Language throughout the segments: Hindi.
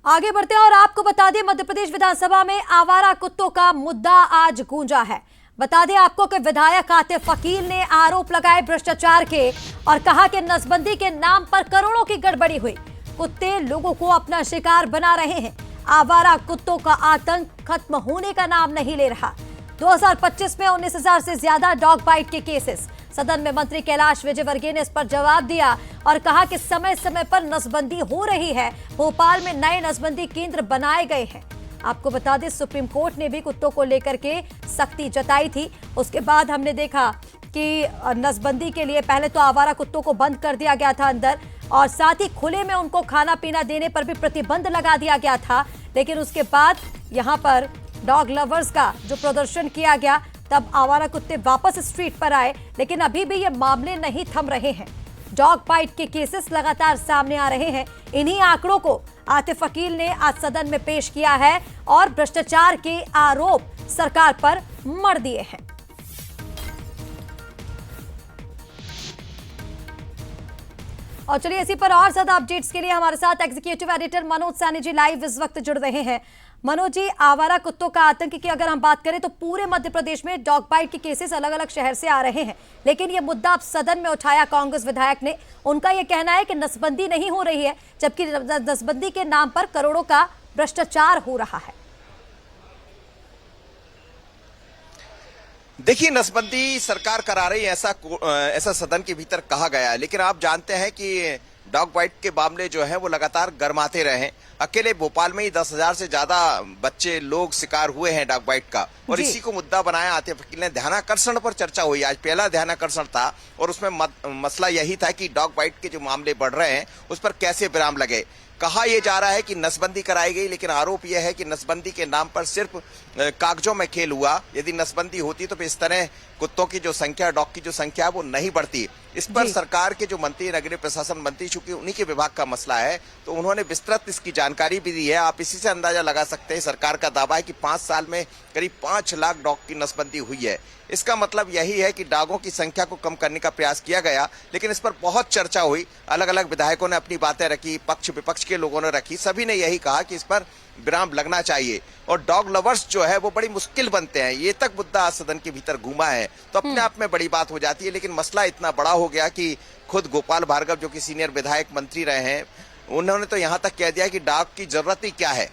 आगे बढ़ते हैं और आपको बता दें, मध्य प्रदेश विधानसभा में आवारा कुत्तों का मुद्दा आज गूंजा है। बता दें आपको कि विधायक आतिफ अकील ने आरोप लगाए भ्रष्टाचार के और कहा कि नसबंदी के नाम पर करोड़ों की गड़बड़ी हुई। कुत्ते लोगों को अपना शिकार बना रहे हैं। आवारा कुत्तों का आतंक खत्म होने का नाम नहीं ले रहा। 2025 में 19,000 से ज्यादा डॉग बाइट के केसेस। सदन में मंत्री कैलाश विजयवर्गीय ने इस पर जवाब दिया और कहा कि समय समय पर नसबंदी हो रही है। भोपाल में नए नसबंदी केंद्र बनाए गए हैं। आपको बता दें, सुप्रीम कोर्ट ने भी कुत्तों को लेकर के सख्ती जताई थी। उसके बाद हमने देखा कि नसबंदी के लिए पहले तो आवारा कुत्तों को बंद कर दिया गया था अंदर, और साथ ही खुले में उनको खाना पीना देने पर भी प्रतिबंध लगा दिया गया था। लेकिन उसके बाद यहाँ पर डॉग लवर्स का जो प्रदर्शन किया गया, तब आवारा कुत्ते वापस स्ट्रीट पर आए। लेकिन अभी भी ये मामले नहीं थम रहे हैं। डॉग बाइट के केसेस लगातार सामने आ रहे हैं। इन्हीं आंकड़ों को आतिफ अकील ने आज सदन में पेश किया है और भ्रष्टाचार के आरोप सरकार पर मढ़ दिए हैं। और चलिए, इसी पर और ज्यादा अपडेट्स के लिए हमारे साथ executive editor Manoj Saini ji live इस वक्त जुड़ रहे हैं। मनोज जी, आवारा कुत्तों का आतंक की अगर हम बात करें तो पूरे मध्य प्रदेश में डॉग बाइट के केसेस अलग अलग शहर से आ रहे हैं, लेकिन यह मुद्दा अब सदन में उठाया कांग्रेस विधायक ने। उनका यह कहना है कि नसबंदी नहीं हो रही है, जबकि नसबंदी के नाम पर करोड़ों का भ्रष्टाचार हो रहा है। देखिए, नसबंदी सरकार करा रही है, ऐसा सदन के भीतर कहा गया है। लेकिन आप जानते हैं कि डॉग बाइट के मामले जो है वो लगातार गर्माते रहे। अकेले भोपाल में ही 10,000 से ज्यादा बच्चे लोग शिकार हुए हैं डॉग बाइट का, और इसी को मुद्दा बनाया आतिफ अकील ने। ध्यानाकर्षण पर चर्चा हुई, आज पहला ध्यानाकर्षण था, और उसमें मसला यही था कि डॉग बाइट के जो मामले बढ़ रहे हैं उस पर कैसे विराम लगे। कहा यह जा रहा है कि नसबंदी कराई गई, लेकिन आरोप यह है कि नसबंदी के नाम पर सिर्फ कागजों में खेल हुआ। यदि नसबंदी होती तो इस तरह कुत्तों की जो संख्या, डॉग की जो संख्या है वो नहीं बढ़ती। इस पर सरकार के जो मंत्री, नगरीय प्रशासन मंत्री, चूंकि उन्हीं के विभाग का मसला है, तो उन्होंने विस्तृत इसकी जानकारी भी दी है। आप इसी से अंदाजा लगा सकते हैं, सरकार का दावा है कि 5 साल में करीब 5 लाख डॉग की नसबंदी हुई है। इसका मतलब यही है कि डॉगों की संख्या को कम करने का प्रयास किया गया। लेकिन इस पर बहुत चर्चा हुई, अलग अलग विधायकों ने अपनी बातें रखी, पक्ष विपक्ष के लोगों ने रखी। सभी ने यही कहा कि इस पर विराम लगना चाहिए, और डॉग लवर्स जो है वो बड़ी मुश्किल बनते हैं। ये तक मुद्दा सदन के भीतर घूमा है, तो अपने आप में बड़ी बात हो जाती है। लेकिन मसला इतना बड़ा हो गया कि खुद गोपाल भार्गव, जो कि सीनियर विधायक मंत्री रहे हैं, उन्होंने तो यहां तक कह दिया कि डॉग की जरूरत ही क्या है,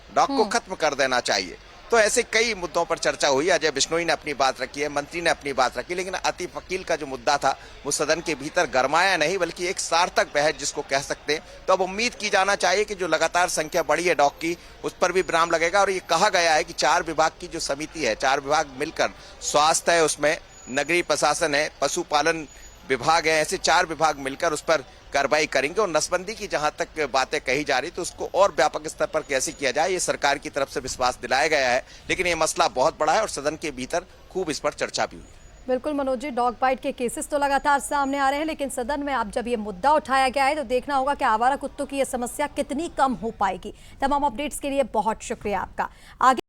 डॉग को खत्म कर देना चाहिए। तो ऐसे कई मुद्दों पर चर्चा हुई। अजय बिश्नोई ने अपनी बात रखी है, मंत्री ने अपनी बात रखी, लेकिन आतिफ अकील का जो मुद्दा था वो सदन के भीतर गरमाया नहीं, बल्कि एक सार्थक बहस जिसको कह सकते हैं। तो अब उम्मीद की जाना चाहिए कि जो लगातार संख्या बढ़ी है डॉग की, उस पर भी विराम लगेगा। और ये कहा गया है कि 4 विभाग की जो समिति है, 4 विभाग मिलकर, स्वास्थ्य है, उसमें नगरीय प्रशासन है, पशुपालन विभाग है, ऐसे 4 विभाग मिलकर उस पर कार्रवाई करेंगे। और नसबंदी की जहां तक बातें कही जा रही, तो उसको और व्यापक स्तर पर कैसे किया जाए, ये सरकार की तरफ से विश्वास दिलाया गया है। लेकिन ये मसला बहुत बड़ा है और सदन के भीतर खूब इस पर चर्चा भी हुई। बिल्कुल मनोज जी, डॉग बाइट के केसेस तो लगातार सामने आ रहे हैं, लेकिन सदन में अब जब ये मुद्दा उठाया गया है तो देखना होगा कि आवारा कुत्तों की ये समस्या कितनी कम हो पाएगी। तमाम अपडेट्स के लिए बहुत शुक्रिया आपका। आगे